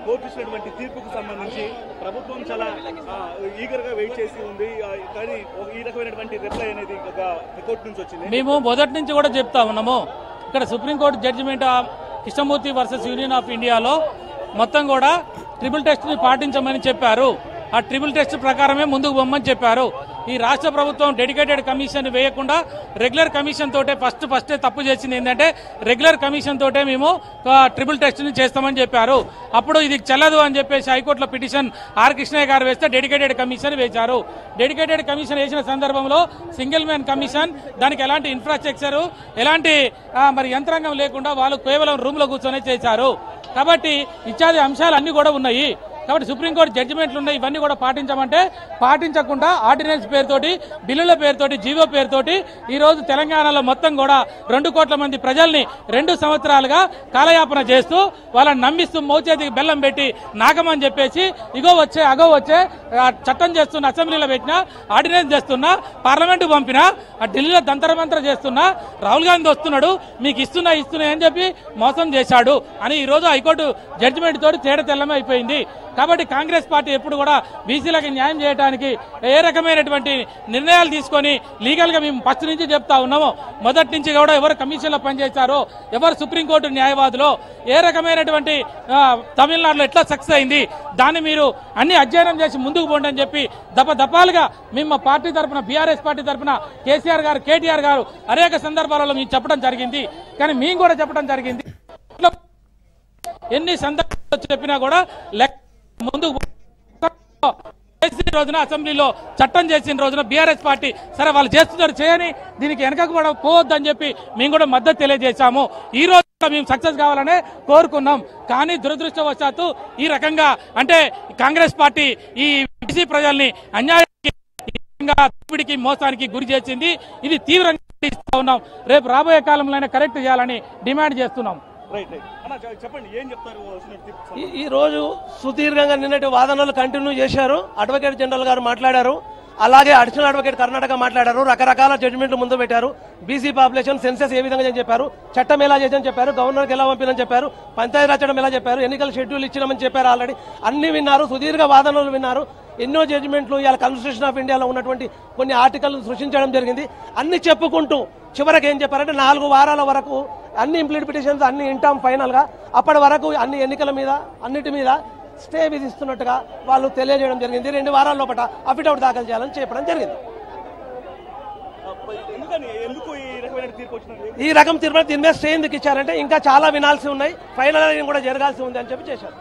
Court ఇచ్చినటువంటి తీర్పుకు సంబంధించి ప్రభుత్వం చాలా ఈగర్ గా వెయిట్ చేసి ఉంది. కానీ ఈ రకమైనటువంటి రిప్లై అనేది కోర్టు నుంచి వచ్చింది. మేము మొదటి నుంచి కూడా చెప్తా ఉన్నాము, ఇక్కడ supreme court judgement Krishnamurthy versus union of ఇండియాలో మొత్తం కూడా ట్రిపుల్ టెస్ట్ ని పాటించమని చెప్పారు. ఆ ట్రిపుల్ టెస్ట్ ప్రకారమే ముందుకు పొమ్మని చెప్పారు. ఈ రాష్ట్ర ప్రభుత్వం డెడికేటెడ్ కమిషన్ వేయకుండా రెగ్యులర్ కమిషన్ తోటే ఫస్ట్ తప్పు చేసింది ఏంటంటే రెగ్యులర్ కమిషన్ తోటే మేము ట్రిపుల్ టెస్ట్ ని చేస్తామని చెప్పారు. అప్పుడు ఇది చెల్లదు అని చెప్పేసి హైకోర్టులో పిటిషన్ ఆర్ కృష్ణయ్య గారు వేస్తే డెడికేటెడ్ కమిషన్ వేశారు. డెడికేటెడ్ కమిషన్ వేసిన సందర్భంలో సింగిల్ మ్యాన్ కమిషన్ దానికి ఎలాంటి ఇన్ఫ్రాస్ట్రక్చర్ ఎలాంటి మరి యంత్రాంగం లేకుండా వాళ్ళు కేవలం రూమ్ లో కూర్చొని చేశారు. కాబట్టి ఇత్యాది అంశాలు అన్ని కూడా ఉన్నాయి. కాబట్టి సుప్రీంకోర్టు జడ్జిమెంట్లు ఉన్నాయి, ఇవన్నీ కూడా పాటించమంటే పాటించకుండా ఆర్డినెన్స్ పేరుతోటి బిల్లుల పేరుతోటి జీవో పేరుతోటి ఈ రోజు తెలంగాణలో మొత్తం కూడా 2 కోట్ల మంది ప్రజల్ని 2 సంవత్సరాలుగా కాలయాపన చేస్తూ వాళ్ళని నమ్మిస్తూ మోచేతికి బెల్లం పెట్టి నాగమని చెప్పేసి ఇగో వచ్చే అగో వచ్చే చట్టం చేస్తున్న, అసెంబ్లీలో పెట్టినా ఆర్డినెన్స్ చేస్తున్నా, పార్లమెంటు పంపినా, ఢిల్లీలో దంతరమంతర చేస్తున్నా, రాహుల్ గాంధీ వస్తున్నాడు మీకు ఇస్తున్నా అని చెప్పి మోసం చేశాడు అని ఈ రోజు హైకోర్టు జడ్జిమెంట్ తోటి తేడా తెల్లమే అయిపోయింది. కాబట్టి కాంగ్రెస్ పార్టీ ఎప్పుడు కూడా బీసీలకు న్యాయం చేయడానికి ఏ రకమైనటువంటి నిర్ణయాలు తీసుకొని లీగల్ గా మేము ఫస్ట్ నుంచి చెప్తా ఉన్నాము. మొదటి నుంచి కూడా ఎవరు కమిషన్లో పనిచేశారో, ఎవరు సుప్రీంకోర్టు న్యాయవాదులో, ఏ రకమైనటువంటి తమిళనాడులో ఎట్లా సక్సెస్ అయింది దాన్ని మీరు అన్ని అధ్యయనం చేసి ముందుకు పోండి అని చెప్పి దఫాలుగా మేము మా పార్టీ తరఫున బీఆర్ఎస్ పార్టీ తరఫున కేసీఆర్ గారు, కేటీఆర్ గారు అనేక సందర్భాలలో మేము చెప్పడం జరిగింది. కానీ మేము కూడా చెప్పడం జరిగింది, ఎన్ని సందర్భాలు చెప్పినా కూడా ముందుకు రోజున అసెంబ్లీలో చట్టం చేసిన రోజున బీఆర్ఎస్ పార్టీ సరే వాళ్ళు చేస్తున్నారు చేయని దీనికి వెనకకు కూడా పోవద్దని చెప్పి మేము కూడా మద్దతు తెలియజేశాము. ఈ రోజు మేము సక్సెస్ కావాలనే కోరుకున్నాం. కానీ దురదృష్టవశాత్తు ఈ రకంగా అంటే కాంగ్రెస్ పార్టీ ఈ బీసీ ప్రజల్ని అన్యాయానికి మోసానికి గురి చేసింది. ఇది తీవ్రంగా ఉన్నాం. రేపు రాబోయే కాలంలోనే కరెక్ట్ చేయాలని డిమాండ్ చేస్తున్నాం. ఈ రోజు సుదీర్ఘంగా నిన్నటి వాదనలు కంటిన్యూ చేశారు. అడ్వకేట్ జనరల్ గారు మాట్లాడారు, అలాగే అడిషనల్ అడ్వకేట్ కర్ణాటక మాట్లాడారు. రకరకాల జడ్జిమెంట్లు ముందు పెట్టారు. బీసీ పాపులేషన్ సెన్సెస్ ఏ విధంగా చెప్పారు, చట్టం ఎలా చేసామని చెప్పారు, గవర్నర్కి ఎలా పంపినని చెప్పారు, పంచాయతీ చట్టం ఎలా చెప్పారు, ఎన్నికల షెడ్యూల్ ఇచ్చినామని చెప్పారు. ఆల్రెడీ అన్ని విన్నారు, సుదీర్ఘ వాదనలు విన్నారు. ఎన్నో జడ్జిమెంట్లు ఇవాళ కాన్స్టిట్యూషన్ ఆఫ్ ఇండియాలో ఉన్నటువంటి కొన్ని ఆర్టికల్ సృష్టించడం జరిగింది. అన్ని చెప్పుకుంటూ చివరికి ఏం చెప్పారంటే 4 వారాల వరకు అన్ని ఇంప్లిమెంటేషన్స్ అన్ని వింటాం ఫైనల్ గా. అప్పటి వరకు అన్ని ఎన్నికల మీద అన్నిటి మీద స్టే విధిస్తున్నట్టుగా వాళ్ళు తెలియజేయడం జరిగింది. 2 వారాల లోపల అఫిడవిట్ దాఖలు చేయాలని చెప్పడం జరిగింది. ఈ రకం తీర్పు దీని మీద స్టే ఎందుకు ఇచ్చారంటే ఇంకా చాలా వినాల్సి ఉన్నాయి, ఫైనల్ కూడా జరగాల్సి ఉంది అని చెప్పి చేశారు.